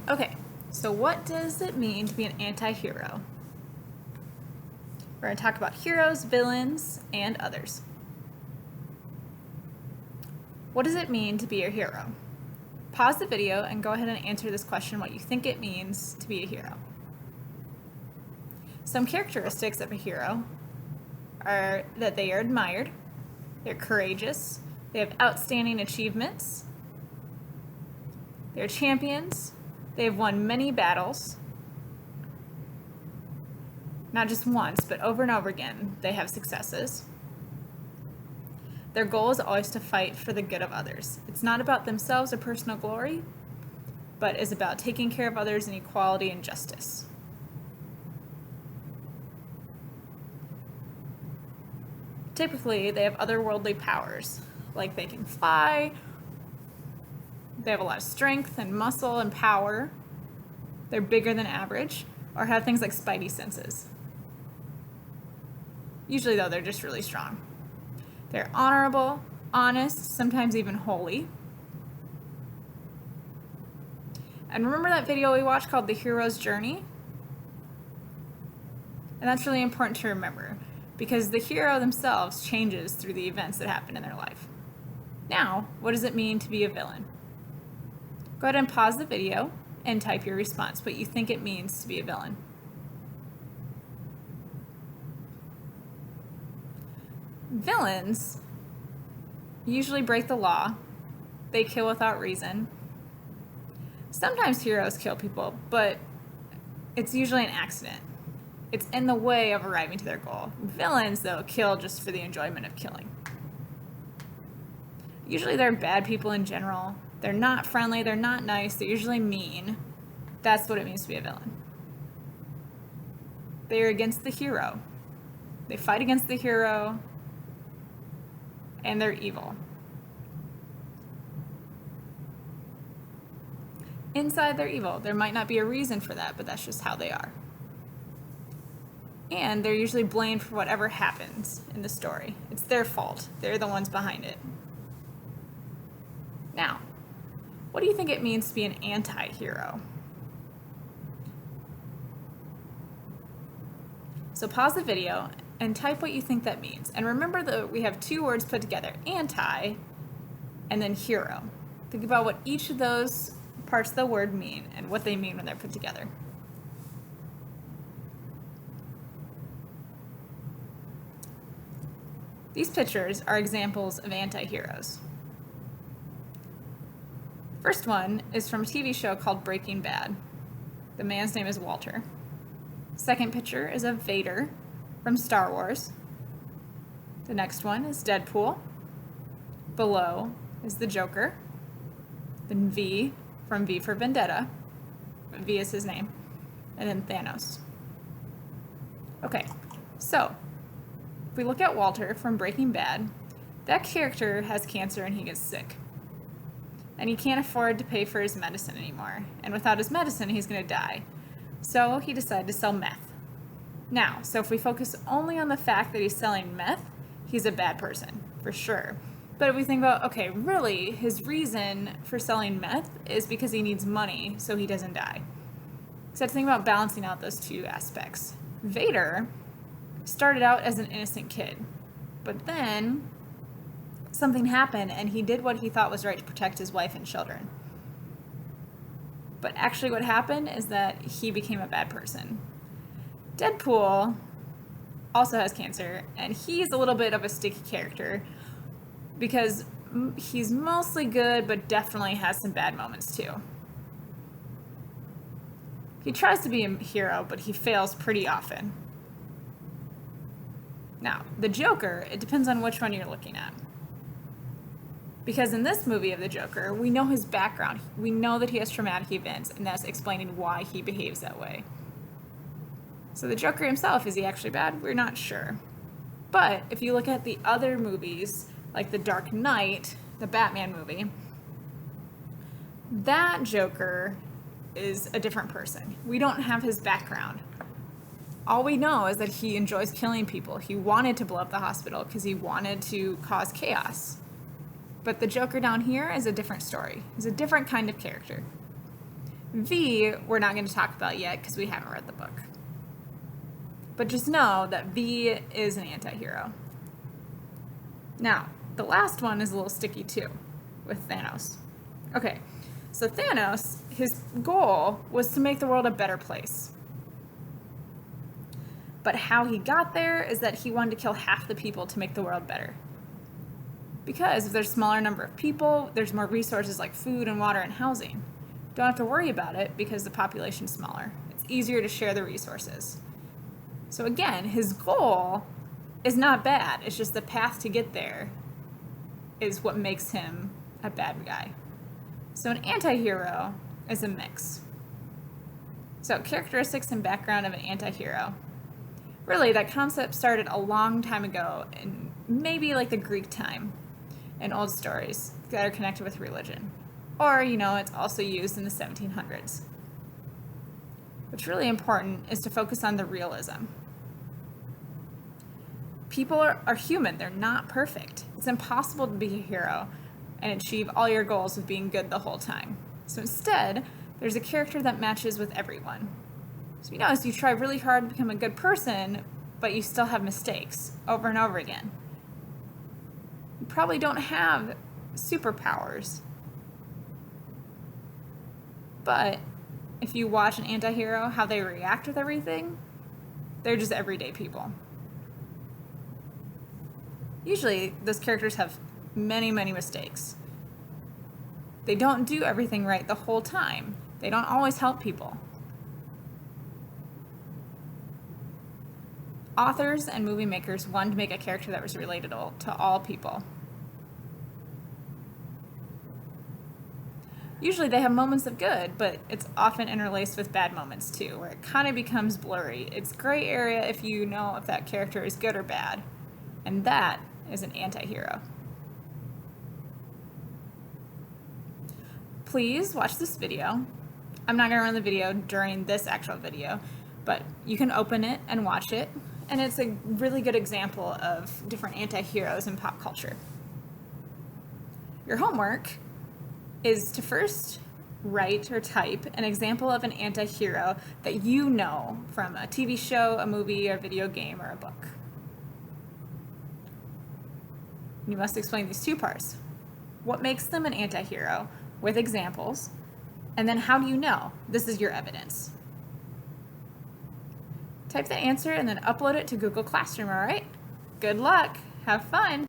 Okay, so what does it mean to be an anti-hero? We're going to talk about heroes, villains, and others. What does it mean to be a hero? Pause the video and go ahead and answer this question, what you think it means to be a hero. Some characteristics of a hero are that they are admired, they're courageous, they have outstanding achievements, they're champions, they have won many battles, not just once, but over and over again, they have successes. Their goal is always to fight for the good of others. It's not about themselves or personal glory, but is about taking care of others in equality and justice. Typically, they have otherworldly powers, like they can fly, they have a lot of strength and muscle and power, they're bigger than average, or have things like spidey senses. Usually, though, they're just really strong. They're honorable, honest, sometimes even holy. And remember that video we watched called The Hero's Journey? And that's really important to remember because the hero themselves changes through the events that happen in their life. Now, what does it mean to be a villain? Go ahead and pause the video and type your response, what you think it means to be a villain. Villains usually break the law. They kill without reason. Sometimes heroes kill people, but it's usually an accident. It's in the way of arriving to their goal. Villains, though, kill just for the enjoyment of killing. Usually they're bad people in general. They're not friendly, they're not nice, they're usually mean. That's what it means to be a villain. They're against the hero. They fight against the hero, and they're evil. Inside, they're evil. There might not be a reason for that, but that's just how they are. And they're usually blamed for whatever happens in the story. It's their fault. They're the ones behind it. Now, what do you think it means to be an anti-hero? So pause the video and type what you think that means. And remember that we have two words put together, anti and then hero. Think about what each of those parts of the word mean and what they mean when they're put together. These pictures are examples of anti-heroes. First one is from a TV show called Breaking Bad. The man's name is Walter. Second picture is of Vader from Star Wars. The next one is Deadpool. Below is the Joker. Then V from V for Vendetta. V is his name. And then Thanos. Okay, so if we look at Walter from Breaking Bad, that character has cancer and he gets sick. And he can't afford to pay for his medicine anymore. And without his medicine, he's going to die. So he decided to sell meth. Now, so if we focus only on the fact that he's selling meth, he's a bad person, for sure. But if we think about, okay, really, his reason for selling meth is because he needs money so he doesn't die. So I have to think about balancing out those two aspects. Vader started out as an innocent kid, but then something happened and he did what he thought was right to protect his wife and children. But actually what happened is that he became a bad person. Deadpool also has cancer, and he's a little bit of a sticky character because he's mostly good, but definitely has some bad moments too. He tries to be a hero, but he fails pretty often. Now, the Joker, it depends on which one you're looking at. Because in this movie of the Joker, we know his background. We know that he has traumatic events, and that's explaining why he behaves that way. So the Joker himself, is he actually bad? We're not sure. But if you look at the other movies, like The Dark Knight, the Batman movie, that Joker is a different person. We don't have his background. All we know is that he enjoys killing people. He wanted to blow up the hospital because he wanted to cause chaos. But the Joker down here is a different story. He's a different kind of character. V, we're not going to talk about yet because we haven't read the book. But just know that V is an anti-hero. Now, the last one is a little sticky too, with Thanos. Okay, so Thanos, his goal was to make the world a better place. But how he got there is that he wanted to kill half the people to make the world better. Because if there's a smaller number of people, there's more resources like food and water and housing. Don't have to worry about it because the population's smaller. It's easier to share the resources. So again, his goal is not bad. It's just the path to get there is what makes him a bad guy. So an anti-hero is a mix. So characteristics and background of an anti-hero. Really, that concept started a long time ago, in maybe like the Greek time, in old stories that are connected with religion. Or, it's also used in the 1700s. What's really important is to focus on the realism. People are human, they're not perfect. It's impossible to be a hero and achieve all your goals with being good the whole time. So instead, there's a character that matches with everyone. So you try really hard to become a good person, but you still have mistakes over and over again. You probably don't have superpowers. But if you watch an anti-hero, how they react with everything, they're just everyday people. Usually, those characters have many, many mistakes. They don't do everything right the whole time. They don't always help people. Authors and movie makers wanted to make a character that was relatable to all people. Usually they have moments of good, but it's often interlaced with bad moments too, where it kind of becomes blurry. It's gray area if you know if that character is good or bad. And that is an anti-hero. Please watch this video. I'm not going to run the video during this actual video, but you can open it and watch it. And it's a really good example of different anti-heroes in pop culture. Your homework is to first write or type an example of an anti-hero that you know from a TV show, a movie, a video game, or a book. You must explain these two parts. What makes them an anti-hero with examples, and then how do you know this is your evidence? Type the answer and then upload it to Google Classroom, all right? Good luck. Have fun.